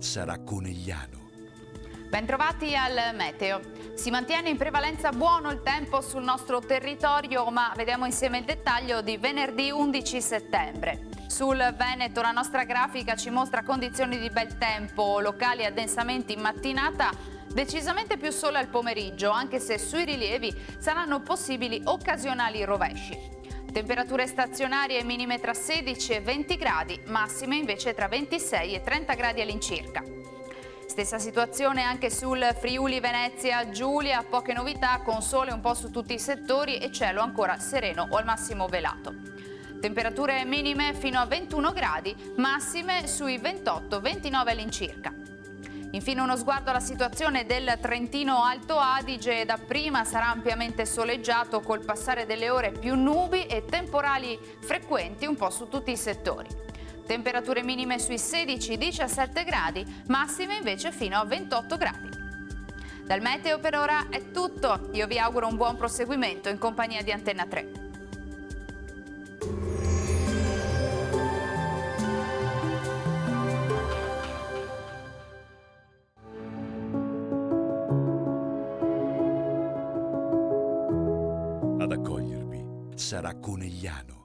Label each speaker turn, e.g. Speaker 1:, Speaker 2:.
Speaker 1: sarà Conegliano.
Speaker 2: Bentrovati al meteo. Si mantiene in prevalenza buono il tempo sul nostro territorio, ma vediamo insieme il dettaglio di venerdì 11 settembre. Sul Veneto la nostra grafica ci mostra condizioni di bel tempo, locali addensamenti in mattinata, decisamente più sole al pomeriggio, anche se sui rilievi saranno possibili occasionali rovesci. Temperature stazionarie minime tra 16 e 20 gradi, massime invece tra 26 e 30 gradi all'incirca. Stessa situazione anche sul Friuli Venezia Giulia, poche novità con sole un po' su tutti i settori e cielo ancora sereno o al massimo velato. Temperature minime fino a 21 gradi, massime sui 28-29 all'incirca. Infine uno sguardo alla situazione del Trentino Alto Adige. Dapprima sarà ampiamente soleggiato col passare delle ore, più nubi e temporali frequenti un po' su tutti i settori. Temperature minime sui 16-17 gradi, massime invece fino a 28 gradi. Dal meteo per ora è tutto, io vi auguro un buon proseguimento in compagnia di Antenna 3.
Speaker 1: Ad accogliervi sarà Conegliano.